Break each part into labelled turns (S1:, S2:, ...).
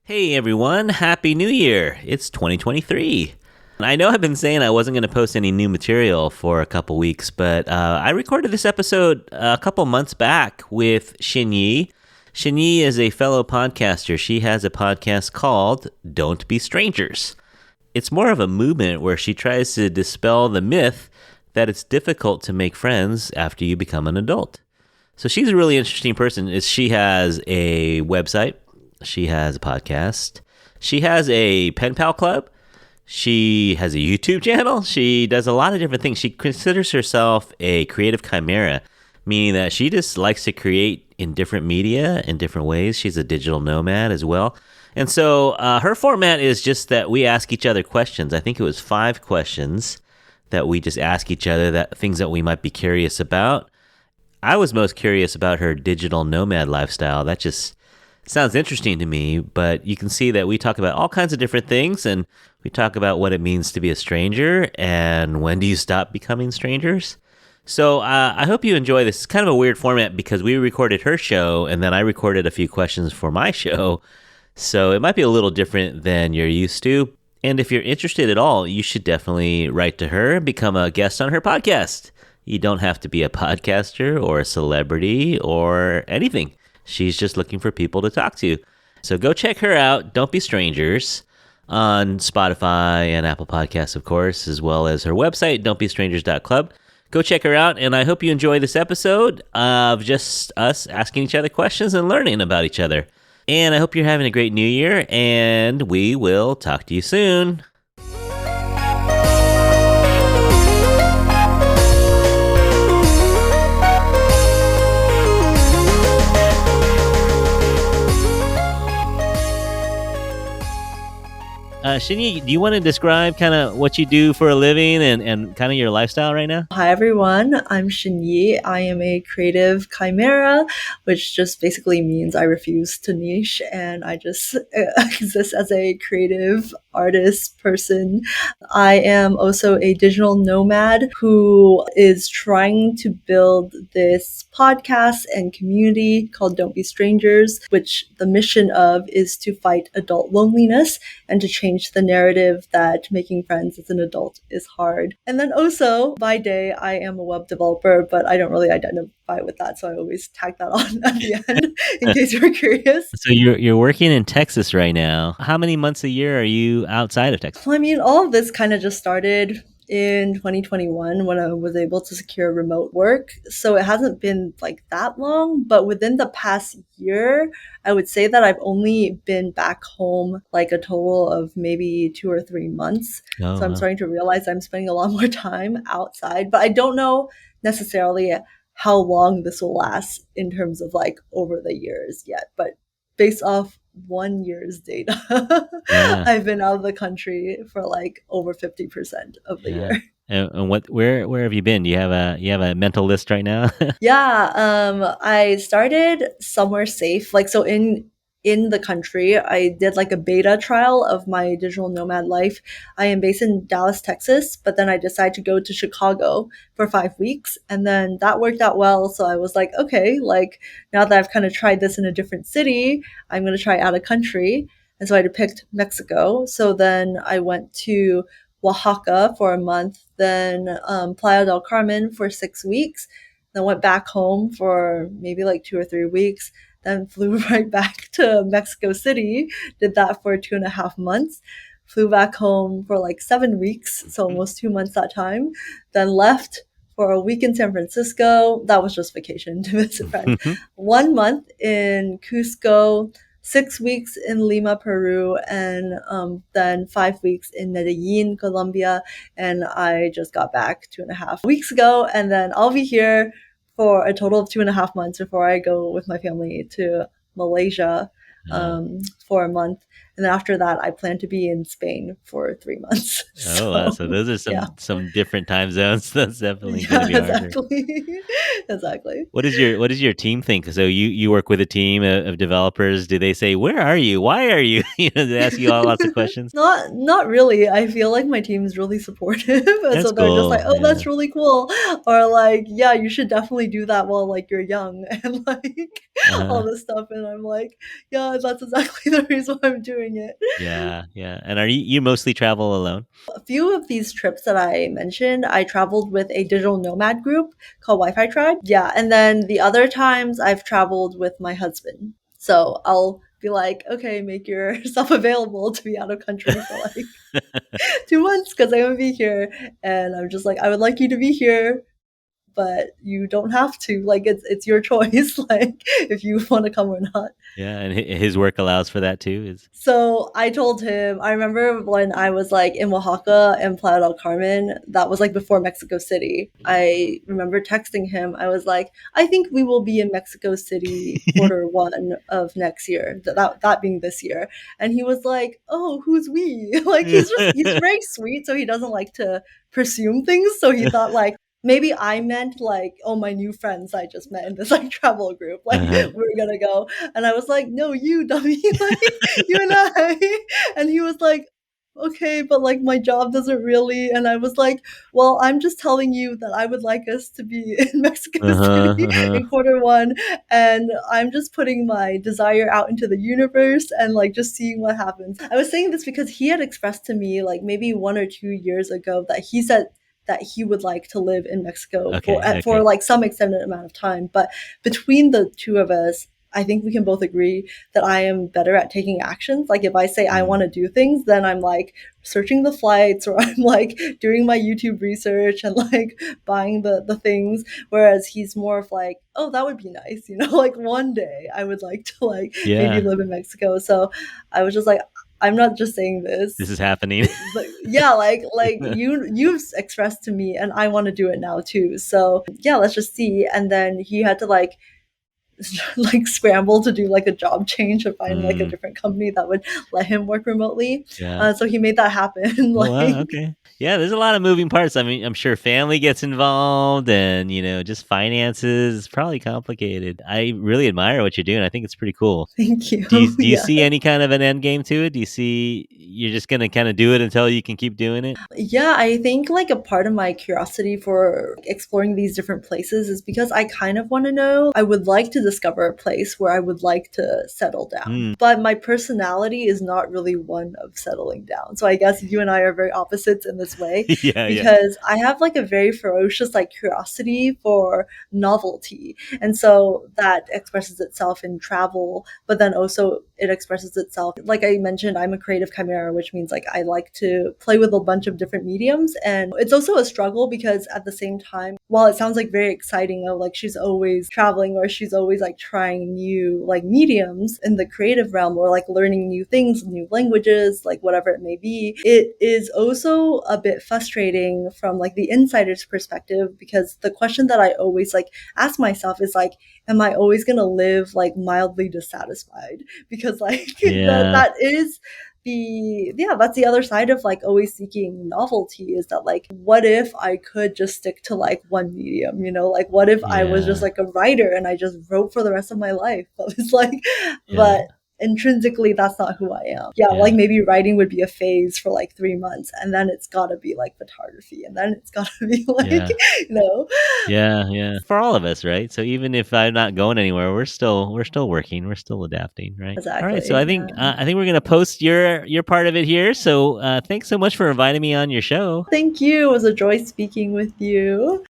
S1: Hey everyone, Happy New Year! It's 2023. I know I've been saying I wasn't going to post any new material for a couple weeks, but I recorded this episode a couple months back with XinYi. XinYi is a fellow podcaster. She has a podcast called Don't Be Strangers. It's more of a movement where she tries to dispel the myth that it's difficult to make friends after you become an adult. So she's a really interesting person. She has a website. She has a podcast. She has a pen pal club. She has a YouTube channel. She does a lot of different things. She considers herself a creative chimera, meaning that she just likes to create in different media in different ways. She's a digital nomad as well. And so her format is just that we ask each other questions. I think it was 5 questions that we just ask each other, that things that we might be curious about. I was most curious about her digital nomad lifestyle. That just sounds interesting to me, but you can see that we talk about all kinds of different things, and we talk about what it means to be a stranger and when do you stop becoming strangers. So I hope you enjoy this. It's kind of a weird format because we recorded her show and then I recorded a few questions for my show. So it might be a little different than you're used to. And if you're interested at all, you should definitely write to her and become a guest on her podcast. You don't have to be a podcaster or a celebrity or anything. She's just looking for people to talk to. So go check her out. Don't Be Strangers on Spotify and Apple Podcasts, of course, as well as her website, don'tbestrangers.club. Go check her out, and I hope you enjoy this episode of just us asking each other questions and learning about each other. And I hope you're having a great new year, and we will talk to you soon. XinYi, do you want to describe kind of what you do for a living and kind of your lifestyle right now?
S2: Hi, everyone. I'm XinYi. I am a creative chimera, which just basically means I refuse to niche and I just exist as a creative artist person. I am also a digital nomad who is trying to build this podcast and community called Don't Be Strangers, which the mission of is to fight adult loneliness and to change the narrative that making friends as an adult is hard. And then also, by day, I am a web developer, but I don't really identify with that, so I always tag that on at the end in case you're curious.
S1: So you're working in Texas right now. How many months a year are you outside of Texas?
S2: Well, I mean, all of this kind of just started in 2021 when I was able to secure remote work. So it hasn't been like that long, but within the past year, I would say that I've only been back home like a total of maybe 2 or 3 months.
S1: Oh,
S2: So I'm
S1: wow.
S2: starting to realize I'm spending a lot more time outside, but I don't know necessarily how long this will last in terms of like over the years yet. But based off 1 year's data,
S1: Yeah.
S2: I've been out of the country for like over 50% of the
S1: Yeah.
S2: year.
S1: And where have you been? Do you have a mental list right now?
S2: Yeah, I started somewhere safe. Like so in the country, I did like a beta trial of my digital nomad life. I am based in Dallas, Texas, but then I decided to go to Chicago for 5 weeks, and then that worked out well. So I was like, okay, like now that I've kind of tried this in a different city, I'm going to try out of country. And so I picked Mexico. So then I went to Oaxaca for a month, then Playa del Carmen for 6 weeks, then went back home for maybe like 2 or 3 weeks, then flew right back to Mexico City, did that for 2.5 months, flew back home for like 7 weeks, so almost 2 months that time, then left for a week in San Francisco. That was just vacation to visit friends. 1 month in Cusco, 6 weeks in Lima, Peru, and then 5 weeks in Medellin, Colombia. And I just got back 2.5 weeks ago, and then I'll be here for a total of 2.5 months before I go with my family to Malaysia for a month. And then after that, I plan to be in Spain for 3 months.
S1: Oh, wow. So those are some different time zones. That's definitely going to be harder.
S2: Exactly. Exactly.
S1: What does your team think? So you work with a team of developers. Do they say, "Where are you? Why are you?" They ask you all lots of questions.
S2: Not really. I feel like my team is really supportive, and
S1: That's
S2: so they're just
S1: cool.
S2: like, "Oh,
S1: Yeah.
S2: that's really cool," or like, "Yeah, you should definitely do that while like you're young," and like all
S1: Uh-huh.
S2: this stuff. And I'm like, "Yeah, That's exactly the reason why I'm doing it.
S1: Yeah, yeah. And are you mostly travel alone?
S2: A few of these trips that I mentioned, I traveled with a digital nomad group called Wi-Fi Tribe. Yeah, and then the other times I've traveled with my husband. So I'll be like, okay, make yourself available to be out of country for like 2 months because I'm gonna be here. And I'm just like, I would like you to be here, but you don't have to. Like it's your choice, like if you want to come or not.
S1: Yeah, and his work allows for that too. Is
S2: So I told him, I remember when I was like in Oaxaca and Playa del Carmen, that was like before Mexico City. I remember texting him, I was like, I think we will be in Mexico City quarter 1 of next year, that being this year. And he was like, oh, who's we? Like he's very sweet, so he doesn't like to presume things. So he thought like, maybe I meant like, oh, my new friends I just met in this like travel group, like
S1: uh-huh.
S2: we're gonna go. And I was like, no, you dummy, like you and I. And he was like, okay, but like my job doesn't really. And I was like, well, I'm just telling you that I would like us to be in Mexico
S1: Uh-huh.
S2: City
S1: Uh-huh.
S2: in quarter 1. And I'm just putting my desire out into the universe and like just seeing what happens. I was saying this because he had expressed to me like maybe 1 or 2 years ago that he said that he would like to live in Mexico
S1: Okay.
S2: for
S1: Okay.
S2: like some extended amount of time. But between the two of us, I think we can both agree that I am better at taking actions. Like if I say I want to do things, then I'm like searching the flights or I'm like doing my YouTube research and like buying the things. Whereas he's more of like, oh, that would be nice, you know, like one day I would like to like maybe
S1: Yeah.
S2: live in Mexico. So I was just like, I'm not just saying
S1: This
S2: this.
S1: is happening.
S2: But yeah, like you've expressed to me and I want to do it now too. So yeah, let's just see. And then he had to like like scramble to do like a job change and find like a
S1: Mm,
S2: different company that would let him work remotely.
S1: yeah.
S2: So he made that happen.
S1: Oh, wow.
S2: Like
S1: Okay. Yeah, there's a lot of moving parts. I mean, I'm sure family gets involved and, just finances. It's probably complicated. I really admire what you're doing. I think it's pretty cool.
S2: thank you.
S1: Do you
S2: Yeah.
S1: see any kind of an end game to it? Do you see you're just going to kind of do it until you can keep doing it?
S2: Yeah, I think like a part of my curiosity for exploring these different places is because I kind of want to know. I would like to discover a place where I would like to settle down.
S1: Hmm.
S2: But my personality is not really one of settling down. So I guess you and I are very opposites in this way
S1: Yeah, yeah.
S2: because I have like a very ferocious like curiosity for novelty. And so that expresses itself in travel, but then also it expresses itself. Like I mentioned, I'm a creative chimera, which means like I like to play with a bunch of different mediums. And it's also a struggle because at the same time, while it sounds like very exciting, oh, like she's always traveling or she's always like trying new like mediums in the creative realm or like learning new things, new languages, like whatever it may be, it is also a bit frustrating from like the insider's perspective because the question that I always like ask myself is like, am I always going to live like mildly dissatisfied? Because like
S1: Yeah.
S2: that is that's the other side of like always seeking novelty is that like what if I could just stick to like one medium, you know, like what if I was just
S1: Yeah.
S2: like a writer and I just wrote for the rest of my life. But it's like
S1: Yeah.
S2: but intrinsically that's not who I am. Yeah, like
S1: Yeah.
S2: maybe writing would be a phase for like 3 months and then it's gotta be like photography and then it's gotta be like
S1: Yeah.
S2: you know.
S1: Yeah, yeah. For all of us, right? So even if I'm not going anywhere, we're still working, we're still adapting, right? All right. So
S2: Exactly.
S1: I think we're gonna post your part of it here. So thanks so much for inviting me on your show.
S2: Thank you. It was a joy speaking with you.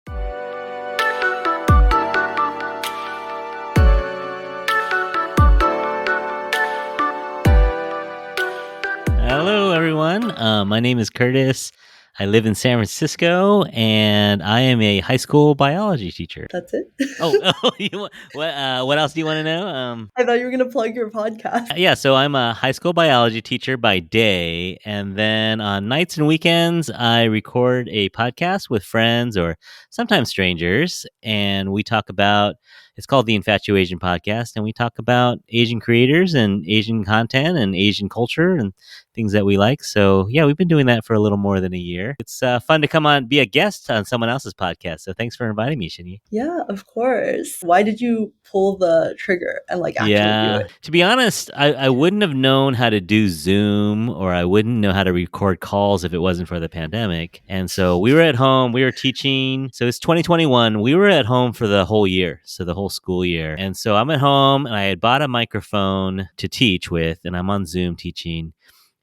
S1: Hello, everyone. My name is Curtis. I live in San Francisco, and I am a high school biology teacher.
S2: That's it.
S1: What else do you want to know?
S2: I thought you were gonna plug your podcast.
S1: Yeah, so I'm a high school biology teacher by day, and then on nights and weekends, I record a podcast with friends or sometimes strangers, and we talk about. It's called the Infatuasian podcast, and we talk about Asian creators and Asian content and Asian culture and things that we like. So yeah, we've been doing that for a little more than a year. It's fun to come on, be a guest on someone else's podcast. So thanks for inviting me, XinYi.
S2: Yeah, of course. Why did you pull the trigger and like actually do
S1: Yeah.
S2: it?
S1: To be honest, I wouldn't have known how to do Zoom or I wouldn't know how to record calls if it wasn't for the pandemic. And so we were at home, we were teaching. So it's 2021. We were at home for the whole year. So the whole whole school year. And so I'm at home and I had bought a microphone to teach with, and I'm on Zoom teaching.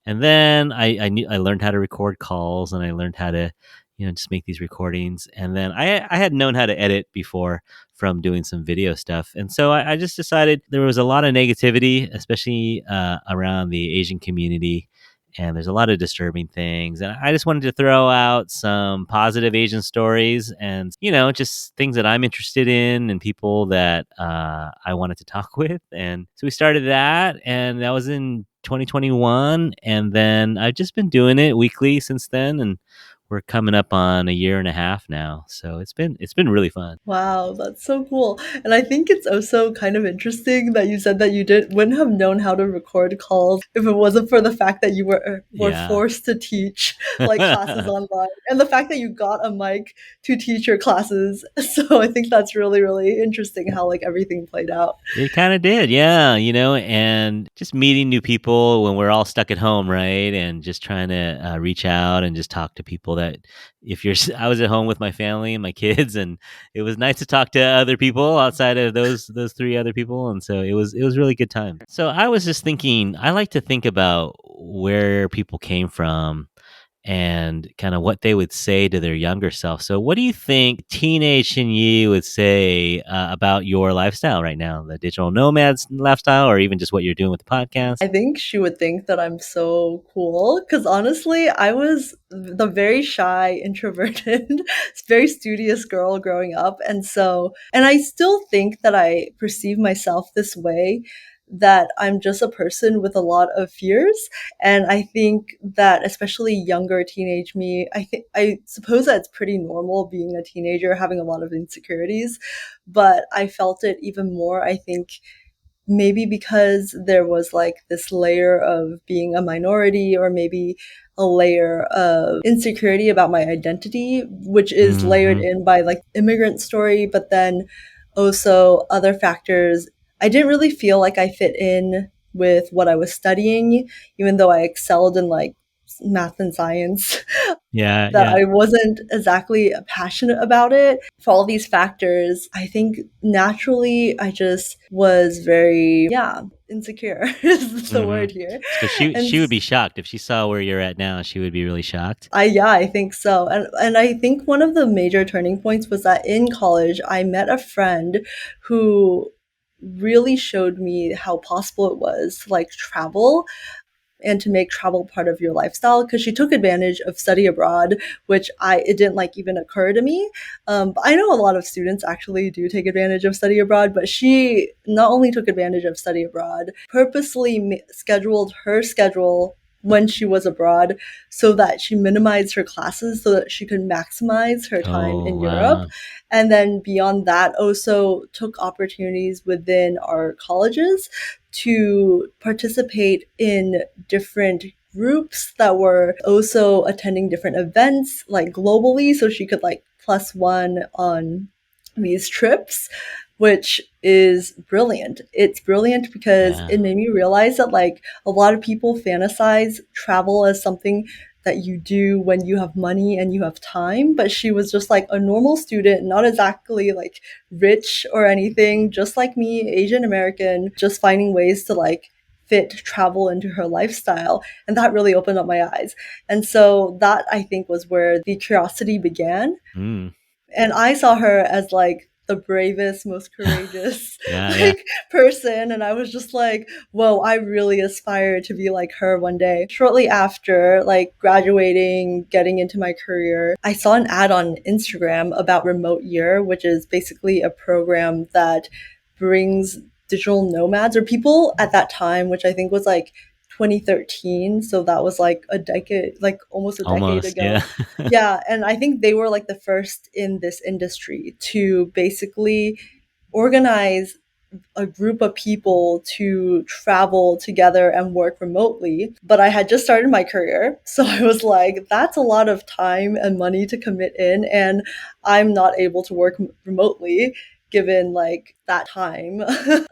S1: And then I learned how to record calls, and I learned how to, just make these recordings. And then I had known how to edit before from doing some video stuff. And so I just decided there was a lot of negativity, especially around the Asian community. And there's a lot of disturbing things. And I just wanted to throw out some positive Asian stories and, just things that I'm interested in and people that I wanted to talk with. And so we started that, and that was in 2021. And then I've just been doing it weekly since then. And we're coming up on a year and a half now. So it's been really fun.
S2: Wow, that's so cool. And I think it's also kind of interesting that you said that you wouldn't have known how to record calls if it wasn't for the fact that you were
S1: Yeah.
S2: forced to teach like classes online, and the fact that you got a mic to teach your classes. So I think that's really, really interesting how like everything played out.
S1: It kind of did, yeah, and just meeting new people when we're all stuck at home, right? And just trying to reach out and just talk to people that I was at home with my family and my kids, and it was nice to talk to other people outside of those three other people, and so it was really good time. So I was just thinking, I like to think about where people came from and kind of what they would say to their younger self. So, what do you think teenage XinYi would say about your lifestyle right now, the digital nomads lifestyle, or even just what you're doing with the podcast?
S2: I think she would think that I'm so cool because honestly, I was the very shy, introverted, very studious girl growing up. And I still think that I perceive myself this way, that I'm just a person with a lot of fears. And I think that especially younger teenage me, I suppose that it's pretty normal being a teenager, having a lot of insecurities, but I felt it even more, I think, maybe because there was like this layer of being a minority, or maybe a layer of insecurity about my identity, which is layered
S1: Hmm.
S2: in by like immigrant story, but then also other factors. I didn't really feel like I fit in with what I was studying, even though I excelled in like math and science.
S1: Yeah,
S2: That
S1: yeah.
S2: I wasn't exactly passionate about it. For all these factors, I think naturally I just was very, yeah, insecure is the
S1: Hmm.
S2: word here.
S1: So she
S2: And
S1: she would be shocked if she saw where you're at now. She would be really shocked.
S2: yeah, I think so. And I think one of the major turning points was that in college I met a friend who really showed me how possible it was to like travel and to make travel part of your lifestyle, because she took advantage of study abroad, which it didn't like even occur to me. But I know a lot of students actually do take advantage of study abroad, but she not only took advantage of study abroad, purposely scheduled her schedule when she was abroad so that she minimized her classes so that she could maximize her time
S1: Oh,
S2: in Europe.
S1: wow.
S2: And then beyond that, also took opportunities within our colleges to participate in different groups that were also attending different events like globally, so she could like plus one on these trips, which is brilliant. It's brilliant because
S1: Yeah.
S2: it made me realize that like a lot of people fantasize travel as something that you do when you have money and you have time, but she was just like a normal student, not exactly like rich or anything, just like me, Asian American, just finding ways to like fit travel into her lifestyle. And that really opened up my eyes. And so that I think was where the curiosity began.
S1: Mm.
S2: And I saw her as like the bravest, most courageous
S1: Yeah, yeah.
S2: like person, and I was just like, whoa, I really aspire to be like her one day. Shortly after like graduating, getting into my career, I saw an ad on Instagram about Remote Year, which is basically a program that brings digital nomads or people at that time, which I think was like 2013, so that was like a decade, like almost a decade
S1: Almost,
S2: ago.
S1: yeah.
S2: Yeah, and I think they were like the first in this industry to basically organize a group of people to travel together and work remotely. But I had just started my career, so I was like, that's a lot of time and money to commit in, and I'm not able to work remotely given like that time.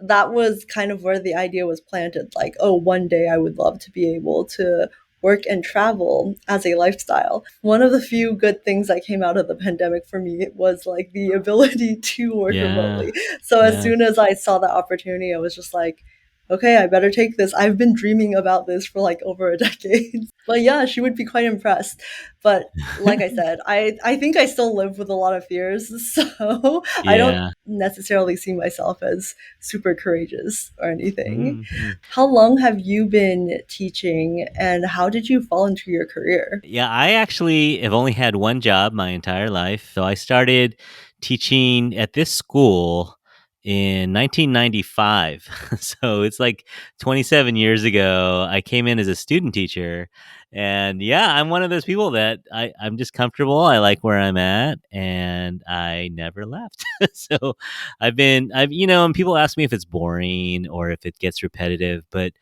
S2: That was kind of where the idea was planted, like, oh, one day I would love to be able to work and travel as a lifestyle. One of the few good things that came out of the pandemic for me was like the ability to work
S1: Yeah.
S2: remotely. So as
S1: Yeah.
S2: soon as I saw that opportunity, I was just like, okay, I better take this. I've been dreaming about this for like over a decade. But yeah, she would be quite impressed. But like I said, I think I still live with a lot of fears. So I don't
S1: Yeah.
S2: necessarily see myself as super courageous or anything.
S1: Mhm.
S2: How long have you been teaching and how did you fall into your career?
S1: Yeah, I actually have only had one job my entire life. So I started teaching at this school in 1995. So it's like 27 years ago. I came in as a student teacher. And yeah, I'm one of those people that I'm just comfortable. I like where I'm at and I never left. So and people ask me if it's boring or if it gets repetitive, but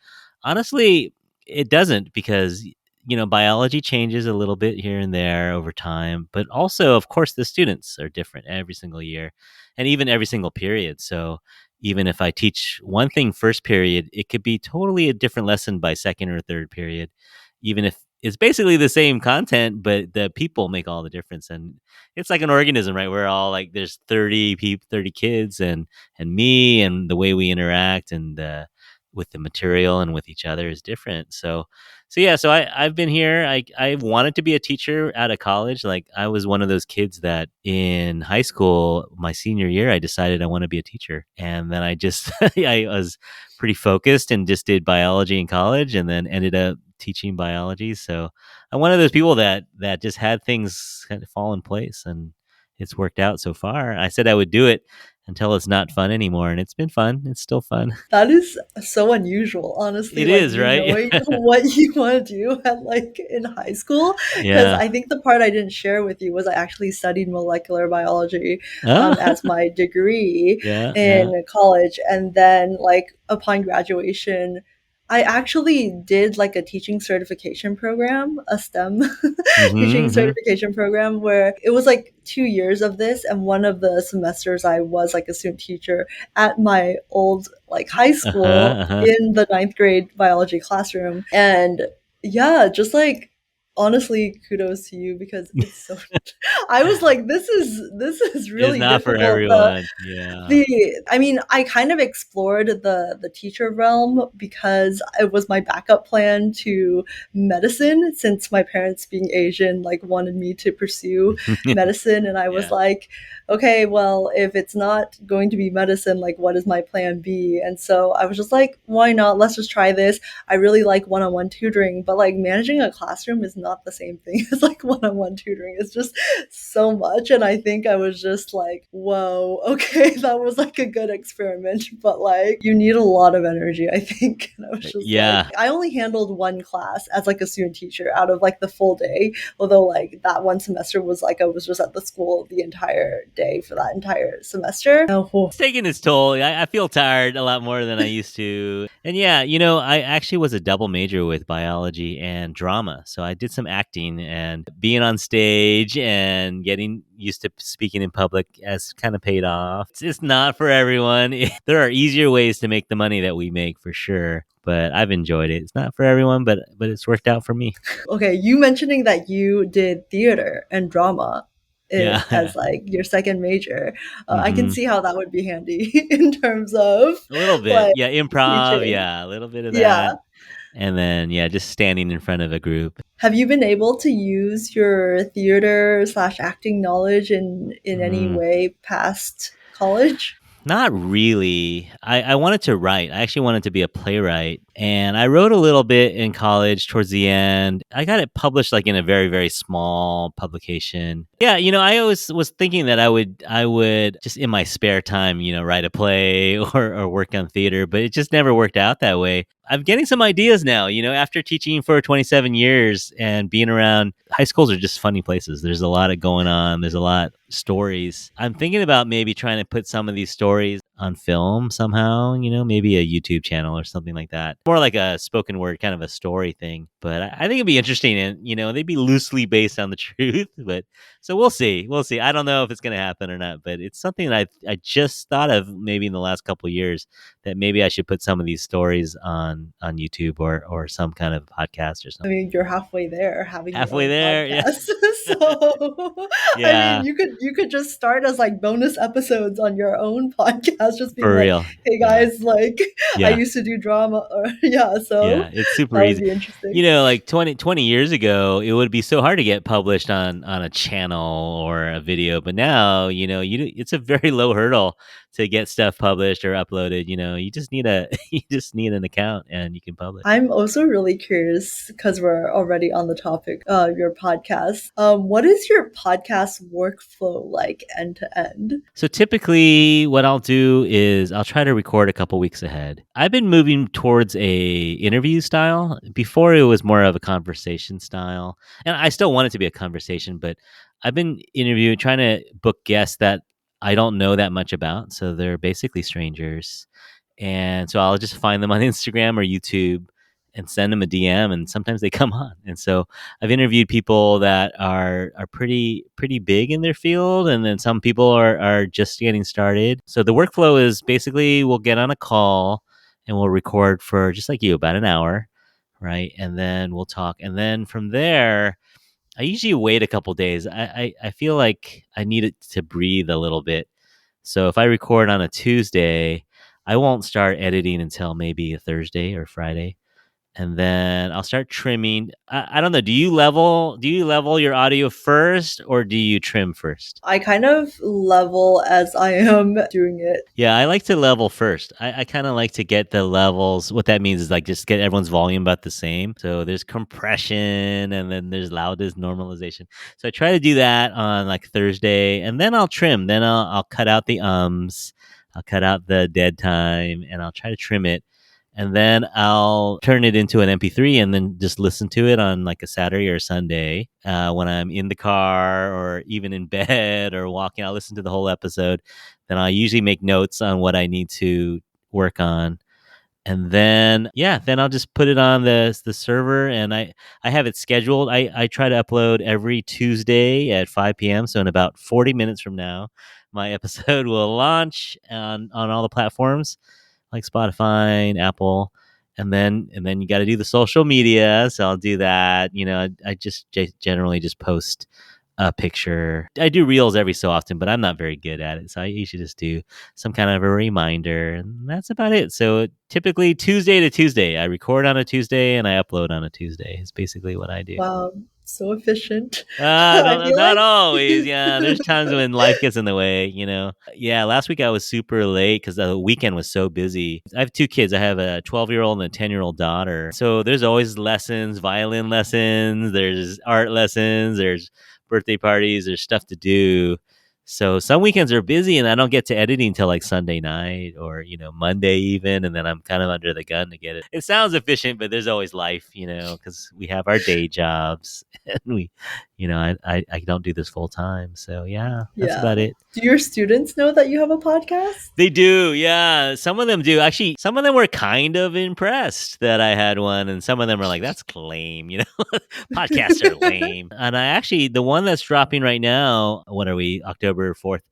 S1: honestly, it doesn't because biology changes a little bit here and there over time, but also, of course, the students are different every single year and even every single period. So even if I teach one thing first period, it could be totally a different lesson by second or third period, even if it's basically the same content, but the people make all the difference. And it's like an organism, right? We're all like, there's 30 people, 30 kids and me, and the way we interact and, with the material and with each other is different. So I've been here. I wanted to be a teacher out of college. Like I was one of those kids that in high school, my senior year, I decided I want to be a teacher. And then I just I was pretty focused and just did biology in college and then ended up teaching biology. So I'm one of those people that just had things kind of fall in place and it's worked out so far. I said I would do it until it's not fun anymore and it's been fun. It's still fun.
S2: That is so unusual, honestly,
S1: It
S2: like
S1: is,
S2: you
S1: right?
S2: knowing what you want to do at like in high school. Because
S1: Yeah.
S2: I think the part I didn't share with you was I actually studied molecular biology
S1: Oh,
S2: as my degree
S1: yeah, yeah.
S2: in college. And then, like, upon graduation, I actually did like a teaching certification program, a STEM teaching
S1: Mhm, mhm.
S2: certification program, where it was like 2 years of this. And one of the semesters I was like a student teacher at my old like high
S1: Uh-huh,
S2: school
S1: uh-huh.
S2: in the ninth grade biology classroom. And yeah, just like honestly, kudos to you because it's so I was like, this is
S1: It's
S2: really
S1: not for
S2: difficult.
S1: everyone. Yeah.
S2: I mean, I kind of explored the teacher realm because it was my backup plan to medicine since my parents being Asian like wanted me to pursue medicine and I was
S1: Yeah.
S2: like, okay, well, if it's not going to be medicine, like what is my plan B? And so I was just like, why not? Let's just try this. I really like one-on-one tutoring, but like managing a classroom is not the same thing as like one-on-one tutoring. It's just so much. And I think I was just like, whoa, okay, that was like a good experiment, but like you need a lot of energy, I think. And I was just like,
S1: Yeah.
S2: I only handled one class as like a student teacher out of like the full day, although like that one semester was like I was just at the school the entire day for that entire semester. Oh,
S1: It's taking its toll. I feel tired a lot more than I used to. And yeah, I actually was a double major with biology and drama. So I did some acting and being on stage and getting used to speaking in public has kind of paid off. It's just not for everyone. There are easier ways to make the money that we make for sure. But I've enjoyed it. It's not for everyone, but it's worked out for me.
S2: okay, you mentioning that you did theater and drama
S1: Yeah.
S2: as like your second major, I can
S1: Hmm.
S2: see how that would be handy in terms of
S1: A little bit.
S2: like
S1: Yeah, improv.
S2: teaching.
S1: Yeah, a little bit of that.
S2: Yeah.
S1: And then, yeah, just standing in front of a group.
S2: Have you been able to use your theater slash acting knowledge in any
S1: Mm,
S2: way past college?
S1: not really. I wanted to write. I actually wanted to be a playwright. And I wrote a little bit in college towards the end. I got it published like in a very, very small publication. Yeah, I always was thinking that I would just in my spare time, write a play or work on theater, but it just never worked out that way. I'm getting some ideas now, after teaching for 27 years and being around high schools are just funny places. There's a lot of going on. There's a lot of stories. I'm thinking about maybe trying to put some of these stories on film somehow, maybe a YouTube channel or something like that. More like a spoken word kind of a story thing. But I think it'd be interesting, and they'd be loosely based on the truth. But so we'll see. We'll see. I don't know if it's going to happen or not, but it's something that I just thought of maybe in the last couple of years, that maybe I should put some of these stories on YouTube or some kind of podcast or
S2: I
S1: something.
S2: mean, you're halfway there having your
S1: Halfway
S2: own
S1: there, yeah.
S2: podcast. So, I mean,
S1: Yeah,
S2: you could just start as like bonus episodes on your own podcast, just being
S1: for
S2: like,
S1: real.
S2: "Hey
S1: Yeah.
S2: guys, like I
S1: Yeah.
S2: used to do drama," or yeah. So
S1: Yeah, it's super
S2: that would
S1: easy.
S2: be interesting.
S1: Like 20 years ago, it would be so hard to get published on a channel or a video, but now, it's a very low hurdle to get stuff published or uploaded. You just need you just need an account and you can publish.
S2: I'm also really curious because we're already on the topic of your podcast. What is your podcast workflow like end to end?
S1: So typically what I'll do is I'll try to record a couple weeks ahead. I've been moving towards a interview style. Before it was more of a conversation style. And I still want it to be a conversation, but I've been trying to book guests that I don't know that much about. So they're basically strangers. And so I'll just find them on Instagram or YouTube and send them a DM, and sometimes they come on. And so I've interviewed people that are pretty big in their field, and then some people are just getting started. So the workflow is basically we'll get on a call and we'll record for just like you about an hour, right? And then we'll talk, and then from there I usually wait a couple days. I feel like I need it to breathe a little bit. So if I record on a Tuesday, I won't start editing until maybe a Thursday or Friday, and then I'll start trimming. I don't know. Do you level your audio first, or do you trim first?
S2: I kind of level as I am doing it.
S1: Yeah, I like to level first. I kind of like to get the levels. What that means is like just get everyone's volume about the same. So there's compression and then there's loudness normalization. So I try to do that on like Thursday, and then I'll trim. Then I'll cut out the ums, I'll cut out the dead time, and I'll try to trim it. And then I'll turn it into an MP3 and then just listen to it on like a Saturday or Sunday when I'm in the car or even in bed or walking. I'll listen to the whole episode. Then I usually make notes on what I need to work on. And then, yeah, then I'll just put it on the server, and I have it scheduled. I try to upload every Tuesday at 5 p.m. So in about 40 minutes from now, my episode will launch on all the platforms like Spotify and Apple. And then you got to do the social media. So I'll do that. I just generally just post a picture. I do reels every so often, but I'm not very good at it. So I usually just do some kind of a reminder, and that's about it. So typically Tuesday to Tuesday, I record on a Tuesday and I upload on a Tuesday. It's basically what I do.
S2: Wow, so efficient. I
S1: Not,
S2: feel
S1: not
S2: like
S1: always. Yeah, there's times when life gets in the way. Yeah, last week I was super late because the weekend was so busy. I have two kids. I have a 12-year-old and a 10-year-old daughter. So there's always lessons, violin lessons, there's art lessons, there's birthday parties, there's stuff to do. So some weekends are busy and I don't get to editing till like Sunday night or, Monday even. And then I'm kind of under the gun to get it. It sounds efficient, but there's always life, because we have our day jobs and I don't do this full time. So yeah, that's
S2: yeah.
S1: about it.
S2: Do your students know that you have a podcast?
S1: They do, yeah. Some of them do. Actually, some of them were kind of impressed that I had one, and some of them are like, "That's lame," Podcasts are lame. And the one that's dropping right now, what are we, October 4th,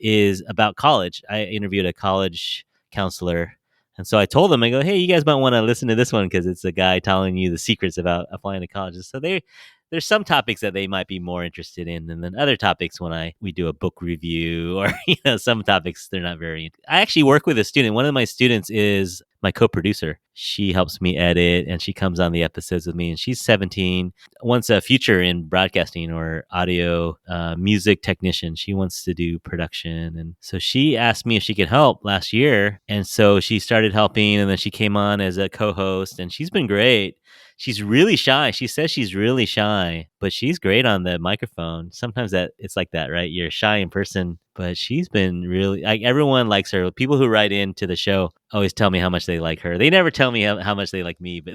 S1: is about college. I interviewed a college counselor. And so I told them, I go, hey, you guys might want to listen to this one because it's a guy telling you the secrets about applying to colleges. So there's some topics that they might be more interested in, and then other topics when we do a book review or some topics they're not very. I actually work with a student. One of my students is my co-producer. She helps me edit, and she comes on the episodes with me. And she's 17, wants a future in broadcasting or audio, music technician. She wants to do production, and so she asked me if she could help last year. And so she started helping, and then she came on as a co-host, and she's been great. She's really shy. She says she's really shy, but she's great on the microphone. Sometimes that it's like that, right? You're shy in person, but she's been really like everyone likes her. People who write into the show always tell me how much they like her. They never tell me how much they like me, but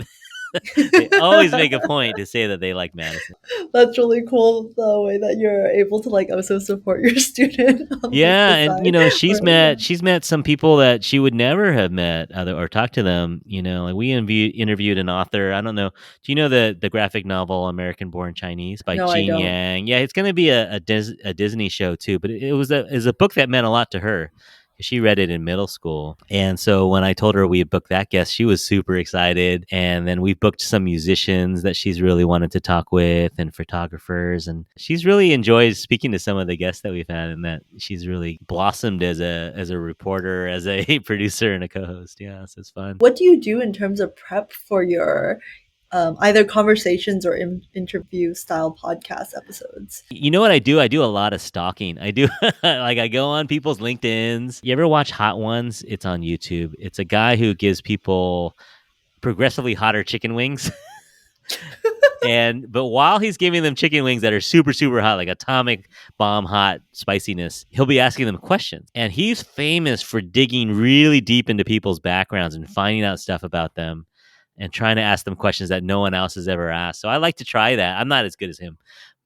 S1: They always make a point to say that they like Madison.
S2: That's really cool the way that you're able to like also support your student on like
S1: Yeah,
S2: the
S1: and
S2: side. Or, yeah.
S1: she's met some people that she would never have met or talked to them. Like we interviewed an author. I don't know. Do you know the graphic novel American Born Chinese by
S2: No, I
S1: Jean
S2: don't.
S1: Yang? Yeah, it's going to be a Disney show too. But it was a book that meant a lot to her. She read it in middle school. And so when I told her we had booked that guest, she was super excited. And then we booked some musicians that she's really wanted to talk with and photographers. And she's really enjoyed speaking to some of the guests that we've had, and that she's really blossomed as a reporter, as a producer and a co-host. Yeah, so it's fun.
S2: What do you do in terms of prep for your either conversations or interview style podcast episodes?
S1: You know what I do? I do a lot of stalking. I do like I go on people's LinkedIn's. You ever watch Hot Ones? It's on YouTube. It's a guy who gives people progressively hotter chicken wings. But while he's giving them chicken wings that are super super hot, like atomic bomb hot spiciness, he'll be asking them questions. And he's famous for digging really deep into people's backgrounds and finding out stuff about them and trying to ask them questions that no one else has ever asked. So I like to try that. I'm not as good as him,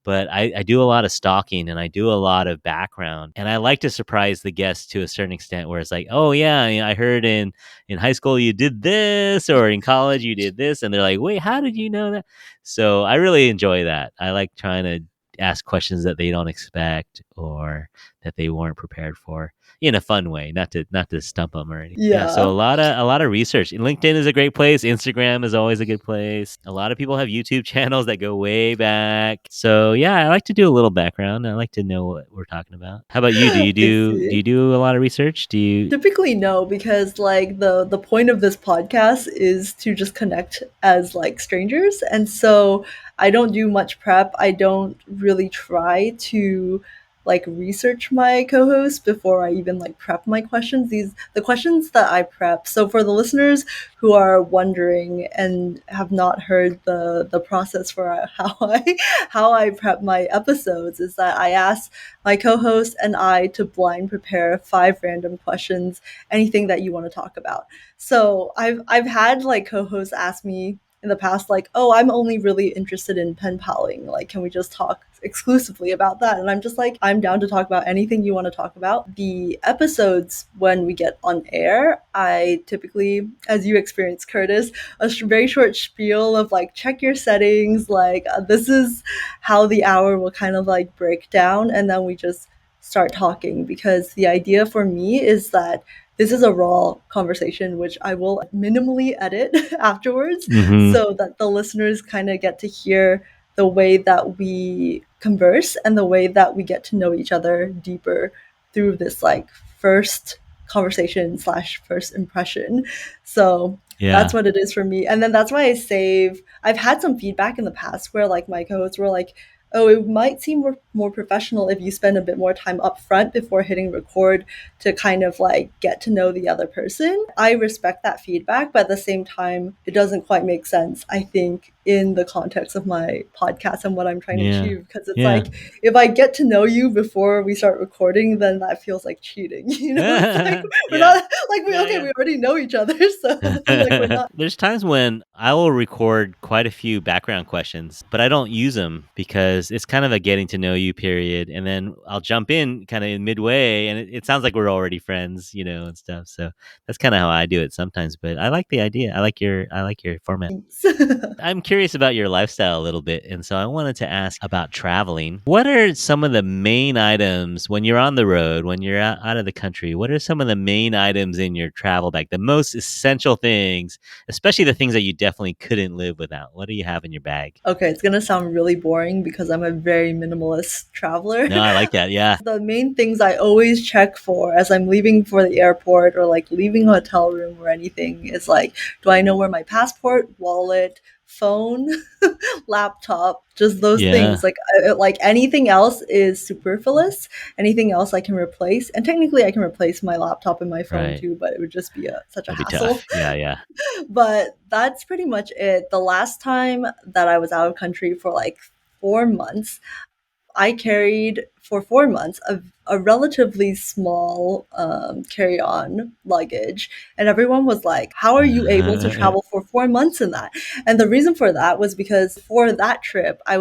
S1: but I do a lot of stalking and I do a lot of background, and I like to surprise the guests to a certain extent, where it's like, oh yeah, I heard in high school you did this, or in college you did this, and they're like, wait, how did you know that? So I really enjoy that. I like trying to ask questions that they don't expect or that they weren't prepared for, in a fun way, not to stump them or anything. Yeah, so
S2: Yeah.
S1: a lot of research. LinkedIn is a great place. Instagram is always a good place. A lot of people have YouTube channels that go way back. So yeah, I like to do a little background. I like to know what we're talking about. How about you? Do you
S2: I
S1: do
S2: see.
S1: you do a lot of research? Do you?
S2: Typically no, because like the point of this podcast is to just connect as like strangers, and so I don't do much prep. I don't really try to like research my co-host before I even like prep my questions. These the questions that I prep. So for the listeners who are wondering and have not heard the process for how I prep my episodes, is that I ask my co-host and I to blind prepare 5 random questions, anything that you want to talk about. So I've had like co-hosts ask me in the past, like, oh, I'm only really interested in pen paling. Like, can we just talk exclusively about that? And I'm just like, I'm down to talk about anything you want to talk about. The episodes when we get on air, I typically, as you experienced, Curtis, a very short spiel of like, check your settings, like, this is how the hour will kind of like break down, and then we just start talking, because the idea for me is that this is a raw conversation which I will minimally edit afterwards,
S1: Mm-hmm.
S2: so that the listeners kind of get to hear the way that we converse and the way that we get to know each other deeper through this like first conversation slash first impression. So that's
S1: Yeah.
S2: what it is for me. And then that's why I've had some feedback in the past where like my co-hosts were like, oh, it might seem more professional if you spend a bit more time up front before hitting record to kind of like get to know the other person. I respect that feedback, but at the same time, it doesn't quite make sense, I think, in the context of my podcast and what I'm trying to
S1: Yeah.
S2: achieve. Because it's
S1: Yeah.
S2: like, if I get to know you before we start recording, then that feels like cheating. You know, it's like, we're
S1: Yeah.
S2: not like,
S1: Yeah.
S2: okay,
S1: Yeah.
S2: we already know each other. So like, we're not.
S1: There's times when I will record quite a few background questions, but I don't use them because it's kind of a getting to know you period. And then I'll jump in kind of in midway, and it sounds like we're already friends, and stuff. So that's kind of how I do it sometimes. But I like the idea. I like your format. I'm curious about your lifestyle a little bit, and so I wanted to ask about traveling. What are some of the main items when you're on the road, when you're out of the country? What are some of the main items in your travel bag, the most essential things, especially the things that you definitely couldn't live without? What do you have in your bag?
S2: Okay, it's gonna sound really boring because I'm a very minimalist traveler.
S1: No, I like that. Yeah.
S2: The main things I always check for as I'm leaving for the airport or like leaving a hotel room or anything is like, do I know where my passport, wallet, phone, laptop, just those
S1: Yeah.
S2: things. Like anything else is superfluous. Anything else I can replace, and technically I can replace my laptop and my phone
S1: Right.
S2: too, but it would just be such a
S1: That'd be
S2: hassle.
S1: tough. Yeah. Yeah.
S2: But that's pretty much it. The last time that I was out of country for like 4 months, I carried for 4 months a relatively small carry-on luggage, and everyone was like, how are you able to travel for 4 months in that? And the reason for that was because for that trip I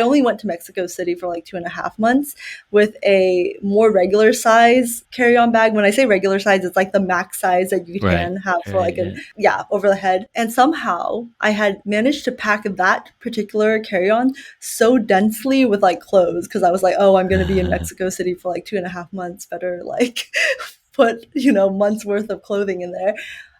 S2: only went to Mexico City for like 2.5 months with a more regular size carry-on bag. When I say regular size, it's like the max size that you
S1: Right.
S2: can have for
S1: Right.
S2: like
S1: Yeah.
S2: over the head. And somehow I had managed to pack that particular carry-on so densely with like clothes, because I was like, oh, I'm going to be in Mexico City for like 2.5 months. Better like put, months worth of clothing in there.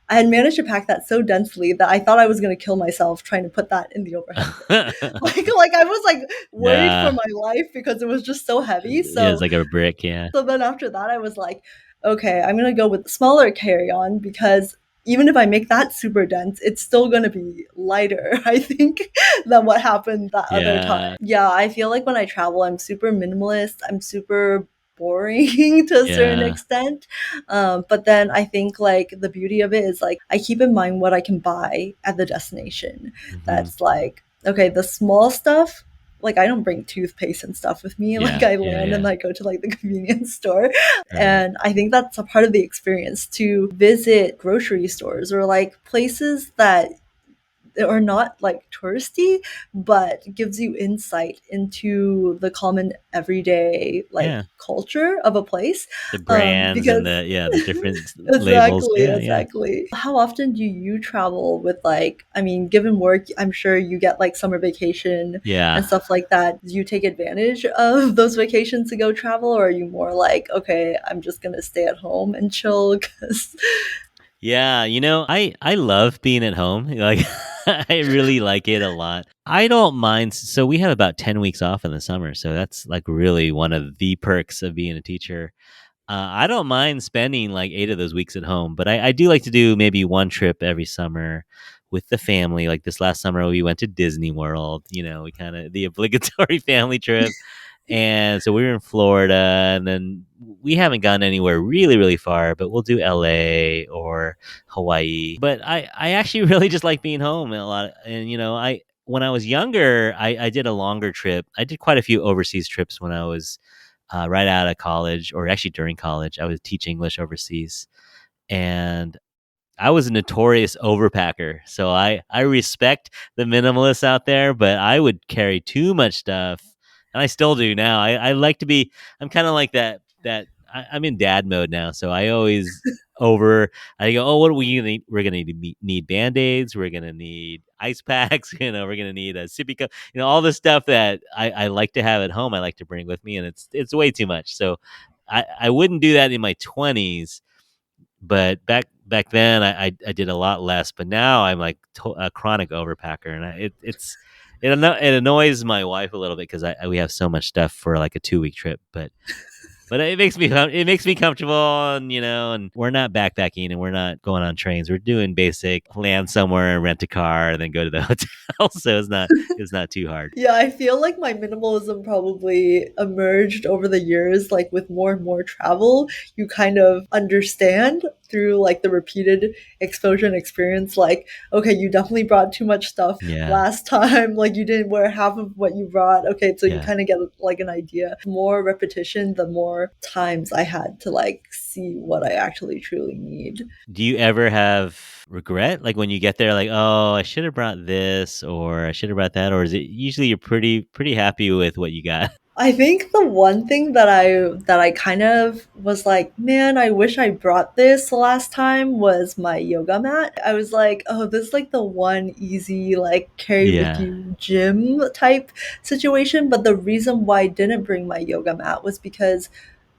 S2: I had managed to pack that so densely that I thought I was going to kill myself trying to put that in the overhead bin. Like I was like worried for
S1: Yeah.
S2: my life because it was just so heavy.
S1: Yeah. It's like a brick. Yeah.
S2: So then after that, I was like, okay, I'm gonna go with the smaller carry-on, because even if I make that super dense, it's still gonna be lighter, I think, than what happened that other time.
S1: Yeah.
S2: Yeah, I feel like when I travel, I'm super minimalist. I'm super boring to a certain
S1: Yeah.
S2: extent. But then I think like the beauty of it is like I keep in mind what I can buy at the destination.
S1: Hmm.
S2: That's like, okay, the small stuff, like I don't bring toothpaste and stuff with me. Like
S1: Yeah.
S2: I
S1: Yeah.
S2: land
S1: Yeah.
S2: and I go to like the convenience store.
S1: Right.
S2: And I think that's a part of the experience, to visit grocery stores or like places that are not like touristy, but gives you insight into the common everyday like
S1: Yeah.
S2: culture of a place.
S1: The brands and
S2: Because
S1: the different labels.
S2: exactly,
S1: Yeah. Yeah.
S2: exactly. How often do you travel with like, I mean, given work, I'm sure you get like summer vacation and
S1: Yeah.
S2: stuff like that. Do you take advantage of those vacations to go travel, or are you more like, okay, I'm just gonna stay at home and chill? Because
S1: Yeah, I love being at home. Like I really like it a lot. I don't mind. So we have about 10 weeks off in the summer, so that's like really one of the perks of being a teacher. I don't mind spending like 8 of those weeks at home, but I do like to do maybe one trip every summer with the family. Like this last summer we went to Disney World, we kind of the obligatory family trip. And so we were in Florida, and then we haven't gone anywhere really, really far, but we'll do LA or Hawaii. But I actually really just like being home a lot. And, when I was younger, I did a longer trip. I did quite a few overseas trips when I was right out of college, or actually during college. I was teaching English overseas. And I was a notorious overpacker, so I respect the minimalists out there, but I would carry too much stuff, and I still do now. I like to be. I'm kind of like that. I'm in dad mode now, so I always over. I go, oh, what are we gonna need? We're gonna need band-aids. We're gonna need ice packs. We're gonna need a sippy cup. All the stuff that I like to have at home. I like to bring with me, and it's way too much. So I wouldn't do that in my 20s, but back then I did a lot less, but now I'm like a chronic overpacker, and it annoys my wife a little bit because we have so much stuff for like a 2 week trip, but it makes me comfortable, and we're not backpacking and we're not going on trains. We're doing basic land somewhere, rent a car, and then go to the hotel. So it's not too hard.
S2: yeah, I feel like my minimalism probably emerged over the years, like with more and more travel. You kind of understand through like the repeated exposure and experience, like, okay, you definitely brought too much stuff
S1: Yeah,
S2: last time, like you didn't wear half of what you brought. Okay, so you
S1: yeah.
S2: kind of get like an idea. More repetition, the more times I had to like see what I actually truly need.
S1: Do you ever have regret, like when you get there, like, oh, I should have brought this, or I should have brought that, or is it usually you're pretty happy with what you got?
S2: I think the one thing that I kind of was like, man, I wish I brought this the last time, was my yoga mat. I was like, oh, this is like the one easy like carry with
S1: Yeah.
S2: you gym type situation. But the reason why I didn't bring my yoga mat was because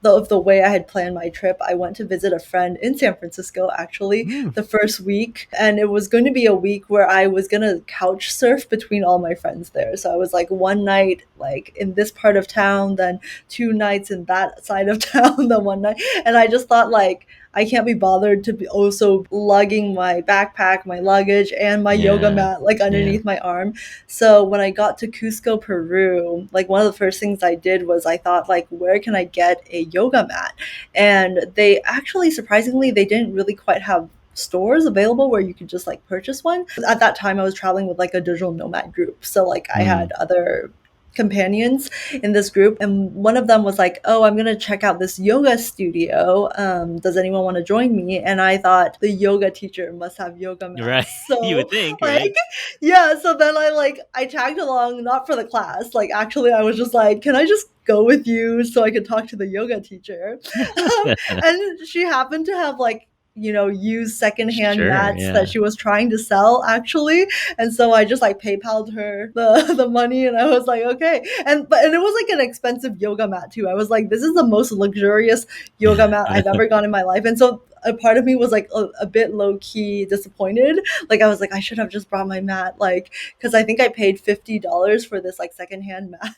S2: of the way I had planned my trip. I went to visit a friend in San Francisco actually
S1: Hmm.
S2: the first week, and it was going to be a week where I was going to couch surf between all my friends there. So I was like one night like in this part of town, then 2 nights in that side of town, then one night. And I just thought like I can't be bothered to be also lugging my backpack, my luggage, and my yoga
S1: Yeah.
S2: mat like
S1: Yeah.
S2: underneath my arm. So when I got to Cusco, Peru, like one of the first things I did was I thought like, where can I get a yoga mat? And they actually, surprisingly, they didn't really quite have stores available where you could just like purchase one. At that time I was traveling with like a digital nomad group. So like I
S1: Hmm.
S2: had other companions in this group, and one of them was like, oh, I'm gonna check out this yoga studio, does anyone want to join me? And I thought the yoga teacher must have yoga
S1: Right.
S2: mats,
S1: You would
S2: so
S1: think, right?
S2: like yeah, so then I tagged along, not for the class, like actually I was just like, can I just go with you so I could talk to the yoga teacher? And she happened to have like, used secondhand
S1: Sure,
S2: mats that
S1: yeah.
S2: she was trying to sell actually. And so I just like PayPal'd her the money, and I was like, okay. And it was like an expensive yoga mat too. I was like, this is the most luxurious yoga mat I've ever gotten in my life. And so a part of me was like a bit low key disappointed. Like I was like, I should have just brought my mat, like, because I think I paid $50 for this like secondhand mat.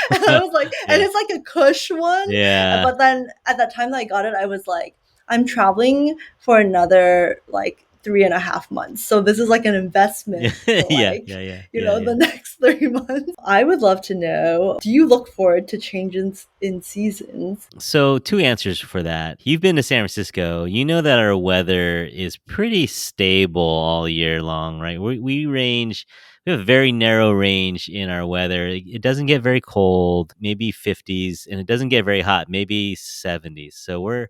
S2: And I was like, and
S1: Yeah.
S2: it's like a cush one.
S1: Yeah.
S2: But then at that time that I got it, I was like, I'm traveling for another like 3.5 months. So this is like an
S1: Yeah.
S2: investment for
S1: Yeah.
S2: like,
S1: Yeah. Yeah. Yeah.
S2: the
S1: Yeah.
S2: next 3 months. I would love to know, do you look forward to changes in seasons?
S1: So, two answers for that. You've been to San Francisco. You know that our weather is pretty stable all year long, right? We have a very narrow range in our weather. It doesn't get very cold, maybe 50s, and it doesn't get very hot, maybe 70s. So we're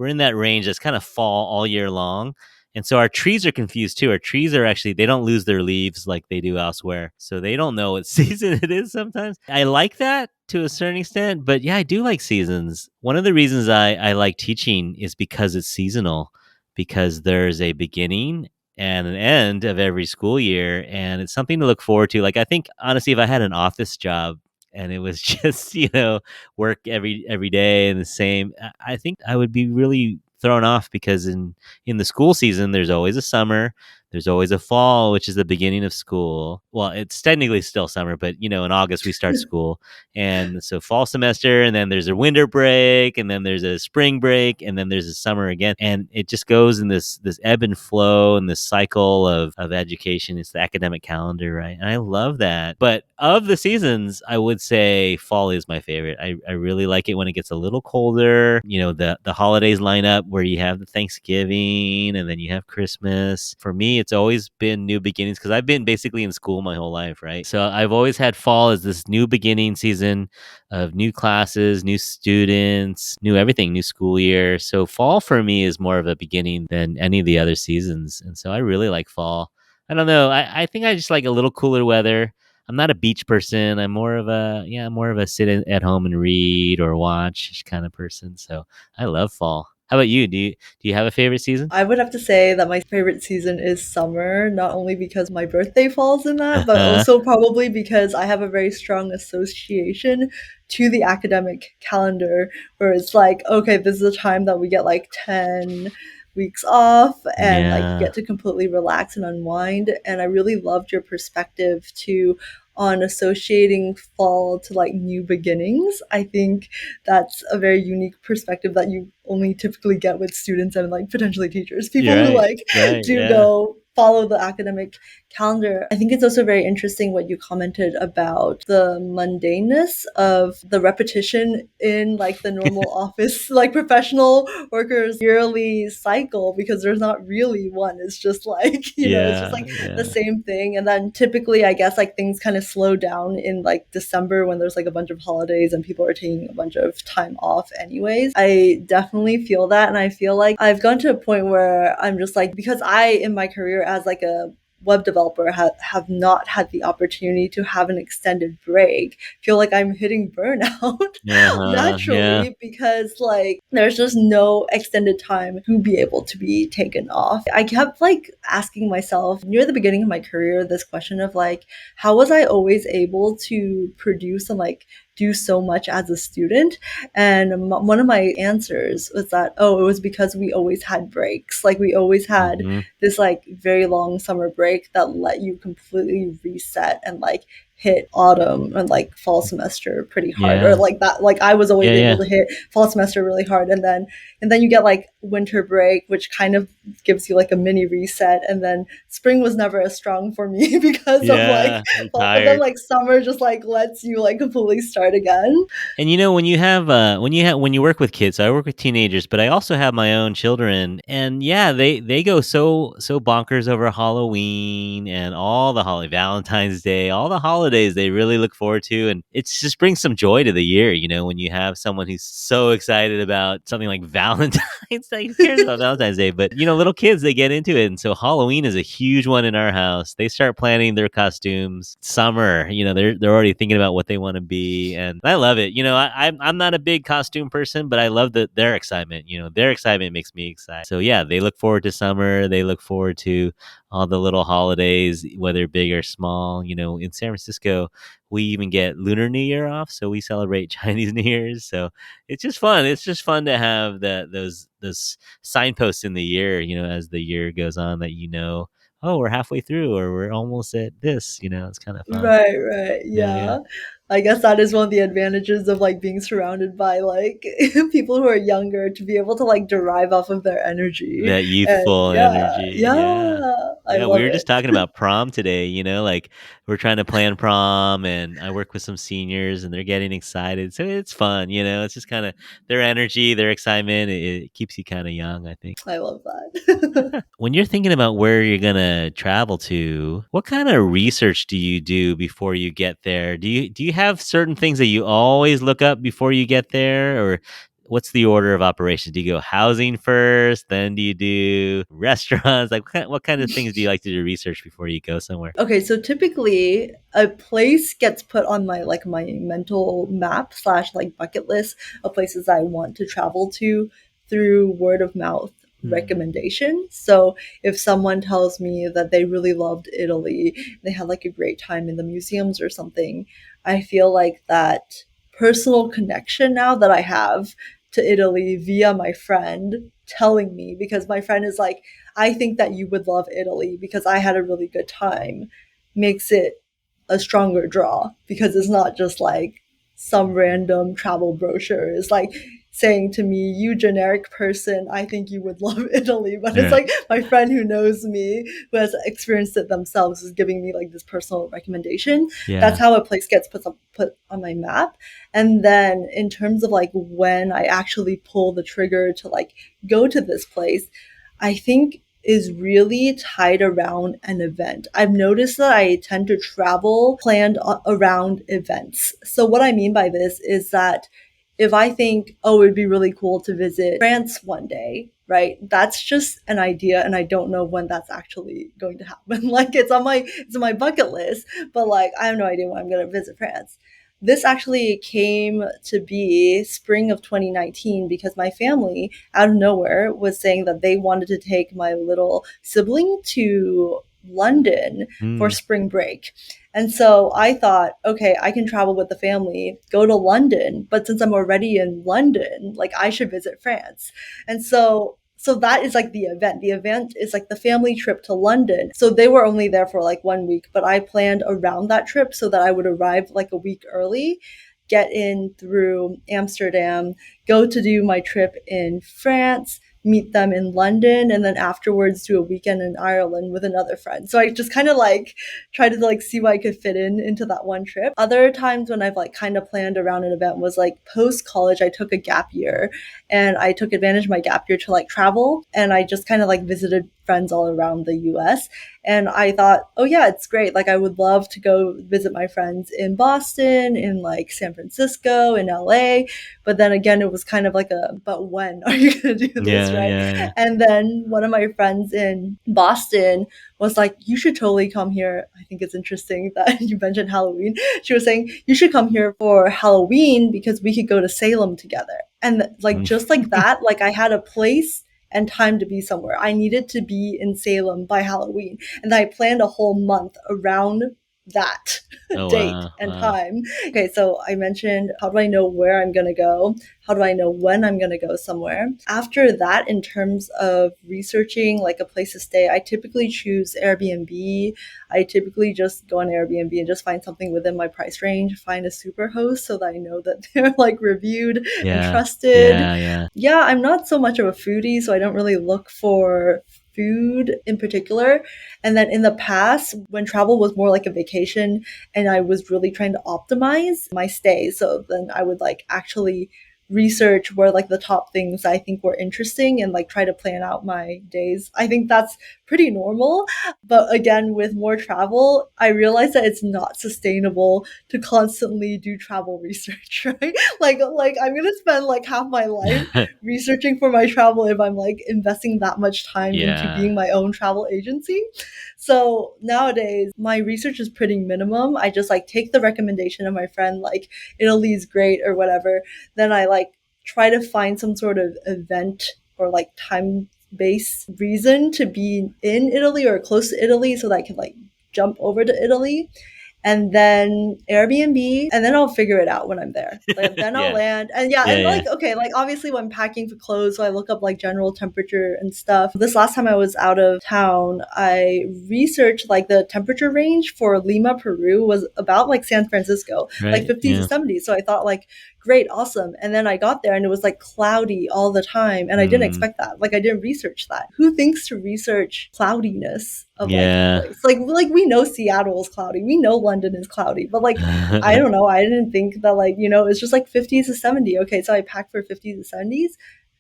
S1: in that range that's kind of fall all year long. And so our trees are confused too. Our trees are actually, they don't lose their leaves like they do elsewhere. So they don't know what season it is sometimes. I like that to a certain extent, but yeah, I do like seasons. One of the reasons I like teaching is because it's seasonal, because there's a beginning and an end of every school year. And it's something to look forward to. Like, I think honestly, if I had an office job, and it was just work every day and the same, I think I would be really thrown off, because in the school season there's always a summer, there's always a fall, which is the beginning of school. Well, it's technically still summer, but in August we start school. And so fall semester, and then there's a winter break, and then there's a spring break, and then there's a summer again, and it just goes in this ebb and flow and this cycle of education. It's the academic calendar, right? And I love that. But of the seasons, I would say fall is my favorite. I really like it when it gets a little colder. The holidays line up where you have the Thanksgiving and then you have Christmas. For me, it's always been new beginnings, because I've been basically in school my whole life, right? So I've always had fall as this new beginning season of new classes, new students, new everything, new school year. So fall for me is more of a beginning than any of the other seasons. And so I really like fall. I don't know. I think I just like a little cooler weather. I'm not a beach person. I'm more of a at home and read or watch kind of person. So I love fall. How about you? Do you have a favorite season?
S2: I would have to say that my favorite season is summer, not only because my birthday falls in that, but also probably because I have a very strong association to the academic calendar, where it's like, okay, this is a time that we get like 10 weeks off and like
S1: Yeah.
S2: get to completely relax and unwind. And I really loved your perspective too on associating fall to like new beginnings. I think that's a very unique perspective that you only typically get with students and like potentially teachers, people
S1: You're
S2: who
S1: right.
S2: like
S1: Right.
S2: do
S1: Yeah.
S2: go follow the academic calendar. I think it's also very interesting what you commented about the mundaneness of the repetition in like the normal office, like professional workers yearly cycle, because there's not really one. It's just like, it's just
S1: Yeah.
S2: like the
S1: Yeah.
S2: same thing. And then typically, I guess like things kind of slow down in like December when there's like a bunch of holidays and people are taking a bunch of time off anyways. I definitely feel that. And I feel like I've gone to a point where I'm just like, because I, in my career as like a web developer, have not had the opportunity to have an extended break, feel like I'm hitting burnout
S1: Uh-huh. Yeah.
S2: naturally, because like there's just no extended time to be able to be taken off. I kept like asking myself near the beginning of my career this question of like, how was I always able to produce and like do so much as a student? And one of my answers was that, oh, it was because we always had breaks. Like we always had
S1: Hmm.
S2: this like very long summer break that let you completely reset and like hit autumn and like fall semester pretty hard, or
S1: Yeah.
S2: like that, like I was always
S1: Yeah.
S2: able
S1: Yeah.
S2: to hit fall semester really hard, and then you get like winter break, which kind of gives you like a mini reset, and then spring was never as strong for me because of like
S1: Yeah. You're
S2: fall, but then
S1: tired.
S2: like summer just like lets you like completely start again.
S1: And when you work with kids, so I work with teenagers, but I also have my own children, and yeah, they go so bonkers over Halloween and all the holiday Valentine's Day, all the holidays holidays they really look forward to. And it just brings some joy to the year, when you have someone who's so excited about something like Valentine's Day. Who cares about Valentine's Day? But, little kids, they get into it. And so Halloween is a huge one in our house. They start planning their costumes. Summer, they're already thinking about what they want to be. And I love it. I'm not a big costume person, but I love their excitement. Their excitement makes me excited. So yeah, they look forward to summer. They look forward to all the little holidays, whether big or small. In San Francisco, we even get Lunar New Year off, so we celebrate Chinese New Year's. So it's just fun. It's just fun to have those signposts in the year. As the year goes on, that oh, we're halfway through, or we're almost at this. It's kind of fun.
S2: Right, right.
S1: Yeah, yeah.
S2: Yeah. I guess that is one of the advantages of like being surrounded by like people who are younger to be able to like derive off of their energy.
S1: That
S2: And
S1: youthful
S2: yeah,
S1: energy. Yeah.
S2: yeah, I
S1: Yeah, we
S2: love
S1: were
S2: it.
S1: just talking about prom today, like we're trying to plan prom, and I work with some seniors and they're getting excited. So it's fun, it's just kind of their energy, their excitement. It keeps you kind of young, I think.
S2: I love that.
S1: When you're thinking about where you're going to travel to, what kind of research do you do before you get there? Do you have certain things that you always look up before you get there, or what's the order of operations? Do you go housing first, then do you do restaurants? Like what kind of things do you like to do research before you go somewhere?
S2: Okay, so typically a place gets put on my mental map slash like bucket list of places I want to travel to through word of mouth
S1: Hmm.
S2: recommendation. So if someone tells me that they really loved Italy, they had like a great time in the museums or something, I feel like that personal connection now that I have to Italy via my friend telling me, because my friend is like, I think that you would love Italy because I had a really good time, makes it a stronger draw, because it's not just like some random travel brochure. It's like saying to me, you generic person, I think you would love Italy. But it's
S1: Right.
S2: like my friend who knows me, who has experienced it themselves, is giving me like this personal recommendation. That's
S1: Yeah.
S2: how a place gets put on my map. And then in terms of like when I actually pull the trigger to like go to this place, I think is really tied around an event. I've noticed that I tend to travel planned around events. So what I mean by this is that if I think, oh, it'd be really cool to visit France one day, right? That's just an idea and I don't know when that's actually going to happen. Like it's on my bucket list, but like I have no idea when I'm going to visit France. This actually came to be spring of 2019 because my family out of nowhere was saying that they wanted to take my little sibling to London for
S1: Hmm.
S2: spring break. And so I thought, okay, I can travel with the family, go to London, but since I'm already in London, like I should visit France. And so that is like the event. The event is like the family trip to London. So they were only there for like 1 week, but I planned around that trip so that I would arrive like a week early, get in through Amsterdam, go to do my trip in France, meet them in London, and then afterwards do a weekend in Ireland with another friend. So I just kind of like try to like see what I could fit in into that one trip. Other times when I've like kind of planned around an event was like post college, I took a gap year and I took advantage of my gap year to like travel, and I just kind of like visited friends all around the US. And I thought, oh yeah, it's great. Like I would love to go visit my friends in Boston, in like San Francisco, in LA. But then again, it was kind of like but when are you going to do this,
S1: Yeah,
S2: right?
S1: yeah, yeah.
S2: And then one of my friends in Boston was like, you should totally come here. I think it's interesting that you mentioned Halloween. She was saying, you should come here for Halloween because we could go to Salem together. And like, just like that, like I had a place and time to be somewhere. I needed to be in Salem by Halloween. And I planned a whole month around that
S1: Oh
S2: date
S1: wow,
S2: and
S1: wow.
S2: time. Okay, so I mentioned, how do I know where I'm going to go? How do I know when I'm going to go somewhere? After that, in terms of researching like a place to stay, I typically choose Airbnb. I typically just go on Airbnb and just find something within my price range, find a super host so that I know that they're like reviewed and
S1: Yeah,
S2: trusted.
S1: yeah, yeah.
S2: Yeah, I'm not so much of a foodie, so I don't really look for food in particular. And then in the past, when travel was more like a vacation and I was really trying to optimize my stay, so then I would like actually research where like the top things I think were interesting and like try to plan out my days. I think that's pretty normal. But again, with more travel, I realized that it's not sustainable to constantly do travel research, right? Like I'm gonna spend like half my life researching for my travel if I'm like investing that much time into
S1: Yeah.
S2: being my own travel agency. So nowadays, my research is pretty minimum. I just like take the recommendation of my friend, like Italy's great or whatever. Then I like try to find some sort of event or like time based reason to be in Italy or close to Italy so that I can like jump over to Italy and then Airbnb, and then I'll figure it out when I'm there. Like then I'll
S1: Yeah.
S2: land, and yeah,
S1: Yeah.
S2: and
S1: Yeah.
S2: like okay, like obviously when packing for clothes, so I look up like general temperature and stuff. This last time I was out of town, I researched like the temperature range for Lima, Peru was about like San Francisco, like
S1: Right.
S2: 50 to
S1: Yeah.
S2: 70. So I thought like great, awesome. And then I got there and it was like cloudy all the time. And I didn't
S1: Mm,
S2: expect that. Like I didn't research that. Who thinks to research cloudiness of like a
S1: yeah.
S2: place? Like we know Seattle is cloudy. We know London is cloudy. But like I don't know. I didn't think that like, it's just like 50 to 70. Okay, so I packed for 50 to 70s.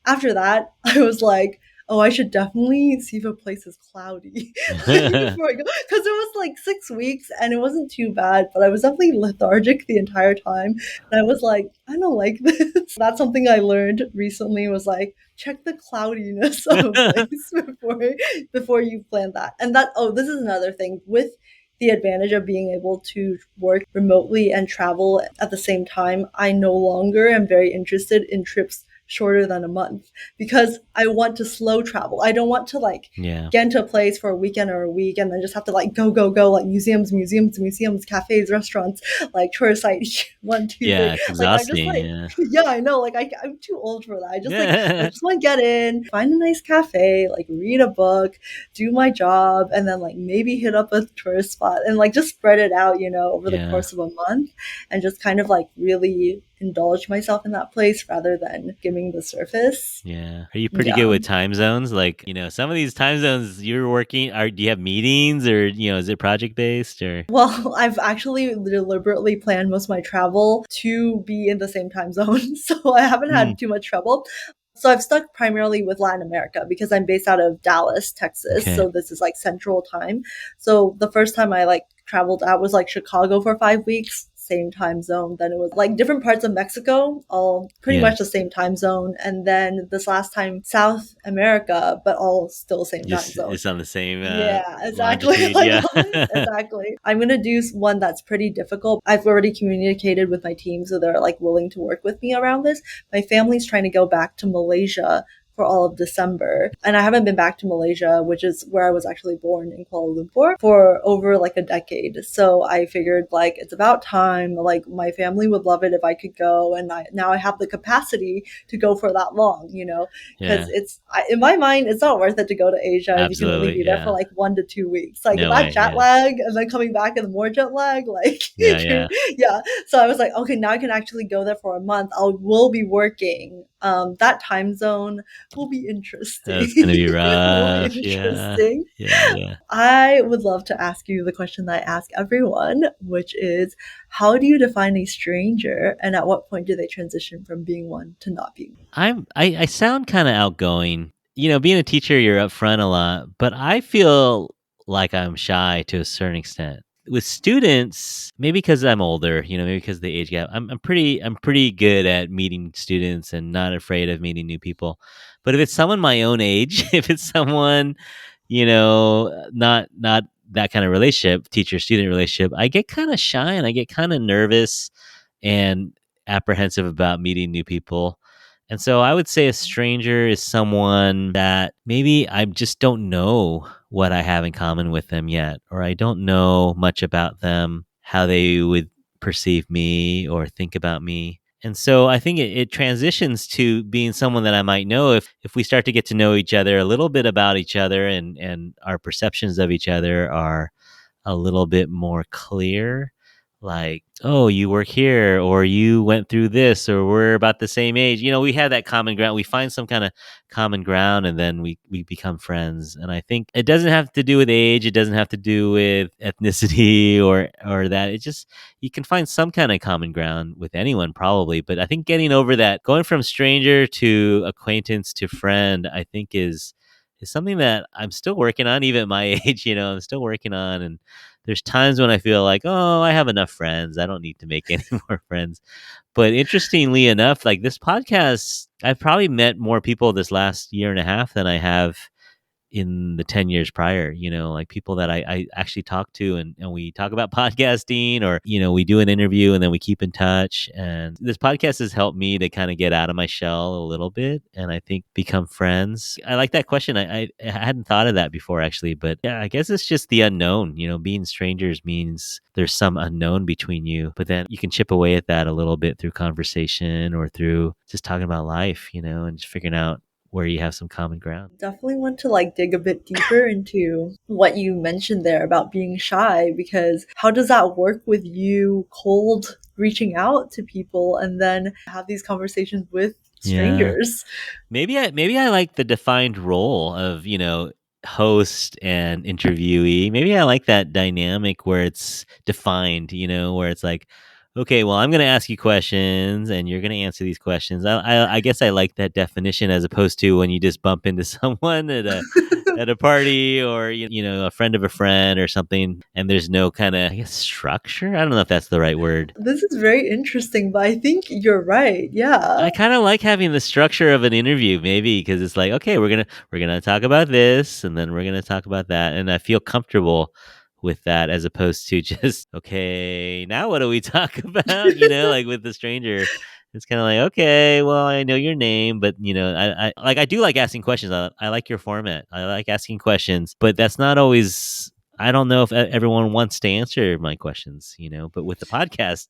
S2: After that, I was like, oh, I should definitely see if a place is cloudy like, before I go. Because it was like 6 weeks and it wasn't too bad, but I was definitely lethargic the entire time. And I was like, I don't like this. That's something I learned recently was like, check the cloudiness of a place before you plan that. And this is another thing with the advantage of being able to work remotely and travel at the same time. I no longer am very interested in trips shorter than a month because I want to slow travel. I don't want to like
S1: yeah.
S2: get into a place for a weekend or a week and then just have to like go like museums, cafes, restaurants, like tourist site one, two,
S1: Yeah.
S2: three.
S1: It's
S2: Like I'm just
S1: exhausting.
S2: like
S1: Yeah.
S2: yeah, I know. Like I'm too old for that. I
S1: Yeah.
S2: just want to get in, find a nice cafe, like read a book, do my job, and then like maybe hit up a tourist spot and like just spread it out, over the
S1: Yeah.
S2: course of a month and just kind of like really indulge myself in that place rather than skimming the surface.
S1: Yeah. Are you pretty good
S2: Yeah.
S1: with time zones? Like, some of these time zones you're working do you have meetings or, is it project based or?
S2: Well, I've actually deliberately planned most of my travel to be in the same time zone. So I haven't
S1: Mm,
S2: had too much trouble. So I've stuck primarily with Latin America because I'm based out of Dallas, Texas.
S1: okay.
S2: So this is like central time. So the first time I like traveled out was like Chicago for 5 weeks, same time zone. Then it was like different parts of Mexico, all pretty
S1: Yeah.
S2: much the same time zone. And then this last time, South America, but all still same time
S1: Just
S2: zone.
S1: it's on the same
S2: Yeah, exactly.
S1: longitude.
S2: Like,
S1: Yeah.
S2: exactly. I'm gonna do one that's pretty difficult. I've already communicated with my team, so they're like willing to work with me around this. My family's trying to go back to Malaysia for all of December. And I haven't been back to Malaysia, which is where I was actually born in Kuala Lumpur, for over like a decade. So I figured like it's about time. Like my family would love it if I could go. And now I have the capacity to go for that long, because
S1: Yeah.
S2: in my mind, it's not worth it to go to Asia if you can only
S1: Absolutely.
S2: be there for
S1: Yeah.
S2: like 1 to 2 weeks. Like
S1: No
S2: that
S1: way.
S2: jet
S1: Yeah.
S2: lag and then coming back and more jet lag, like,
S1: Yeah. Yeah.
S2: yeah. So I was like, okay, now I can actually go there for a month. Will be working. That time zone will be interesting.
S1: That's gonna be
S2: Will be
S1: rough. Yeah.
S2: interesting.
S1: Yeah. Yeah.
S2: I would love to ask you the question that I ask everyone, which is how do you define a stranger and at what point do they transition from being one to not being one?
S1: I sound kind of outgoing. Being a teacher, you're upfront a lot, but I feel like I'm shy to a certain extent. With students, maybe because I'm older, maybe because of the age gap, I'm pretty good at meeting students and not afraid of meeting new people. But if it's someone my own age, if it's someone, not that kind of relationship, teacher student relationship, I get kind of shy and I get kind of nervous and apprehensive about meeting new people. And so I would say a stranger is someone that maybe I just don't know what I have in common with them yet, or I don't know much about them, how they would perceive me or think about me. And so I think it transitions to being someone that I might know if we start to get to know each other, a little bit about each other, and our perceptions of each other are a little bit more clear. Like, oh, you work here, or you went through this, or we're about the same age. We have that common ground. We find some kind of common ground, and then we become friends. And I think it doesn't have to do with age. It doesn't have to do with ethnicity or that. It just you can find some kind of common ground with anyone probably. But I think getting over that, going from stranger to acquaintance to friend, I think is is something that I'm still working on, even at my age. I'm still working on. And there's times when I feel like, oh, I have enough friends. I don't need to make any more friends. But interestingly enough, like this podcast, I've probably met more people this last year and a half than I have in the 10 years prior, like people that I actually talk to, and we talk about podcasting, or, we do an interview and then we keep in touch. And this podcast has helped me to kind of get out of my shell a little bit, and I think become friends. I like that question. I hadn't thought of that before, actually, but yeah, I guess it's just the unknown. Being strangers means there's some unknown between you, but then you can chip away at that a little bit through conversation or through just talking about life, and just figuring out where you have some common ground.
S2: Definitely want to like dig a bit deeper into what you mentioned there about being shy, because how does that work with you cold reaching out to people and then have these conversations with strangers?
S1: Yeah. Maybe I like the defined role of, host and interviewee. Maybe I like that dynamic where it's defined, where it's like, okay, well, I'm going to ask you questions and you're going to answer these questions. I guess I like that definition, as opposed to when you just bump into someone at a party, or a friend of a friend or something, and there's no kind of, I guess, structure. I don't know if that's the right word.
S2: This is very interesting, but I think you're right. Yeah.
S1: I kind of like having the structure of an interview, maybe, because it's like, okay, we're gonna talk about this, and then we're gonna talk about that, and I feel comfortable with that, as opposed to just, okay, now what do we talk about? Like with the stranger, it's kind of like, okay, well, I know your name, but I do like asking questions. I like your format. I like asking questions, but that's not always. I don't know if everyone wants to answer my questions, but with the podcast,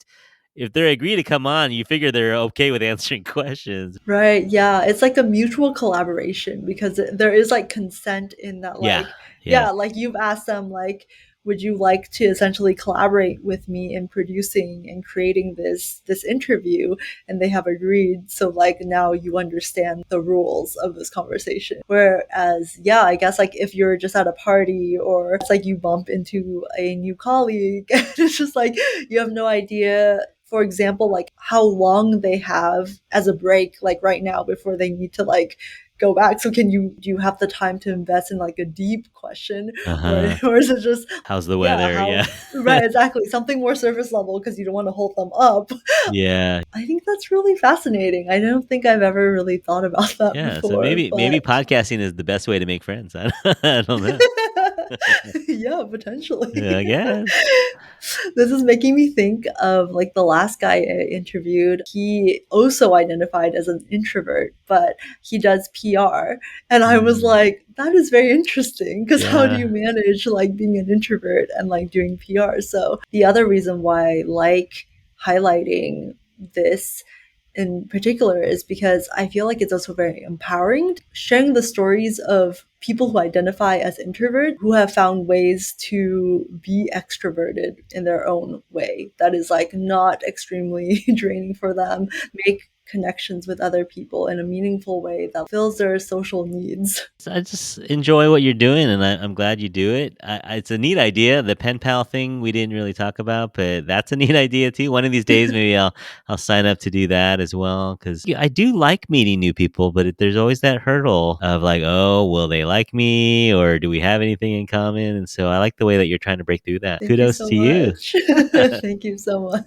S1: if they agree to come on, you figure they're okay with answering questions.
S2: Right. Yeah. It's like a mutual collaboration, because there is like consent in that,
S1: Yeah.
S2: like,
S1: Yeah.
S2: yeah, like you've asked them, like, would you like to essentially collaborate with me in producing and creating this interview? And they have agreed. So like now you understand the rules of this conversation. Whereas, yeah, I guess like if you're just at a party, or it's like you bump into a new colleague, it's just like you have no idea, for example, like how long they have as a break, like right now, before they need to like go back. So do you have the time to invest in like a deep question, or
S1: Uh-huh.
S2: or is it just,
S1: How's the
S2: yeah,
S1: weather?
S2: how,
S1: Yeah.
S2: right, exactly, something more surface level, because you don't want to hold them up.
S1: Yeah.
S2: I think that's really fascinating. I don't think I've ever really thought about that
S1: Yeah. So
S2: before,
S1: maybe
S2: but
S1: podcasting is the best way to make friends. I don't know.
S2: yeah, potentially.
S1: Yeah, I guess.
S2: This is making me think of like the last guy I interviewed. He also identified as an introvert, but he does PR. And I was
S1: Mm,
S2: like, that is very interesting, because how do you
S1: yeah.
S2: manage like being an introvert and like doing PR? So the other reason why I like highlighting this in particular is because I feel like it's also very empowering, sharing the stories of people who identify as introvert, who have found ways to be extroverted in their own way that is like not extremely draining for them, make connections with other people in a meaningful way that fills their social needs.
S1: So I just enjoy what you're doing, and I'm glad you do it. It's a neat idea. The pen pal thing we didn't really talk about, but that's a neat idea too. One of these days, maybe I'll sign up to do that as well, because I do like meeting new people, but there's always that hurdle of like, oh, will they like me, or do we have anything in common? And so I like the way that you're trying to break through that.
S2: Thank you
S1: Kudos
S2: so
S1: to you.
S2: much. Thank you so much.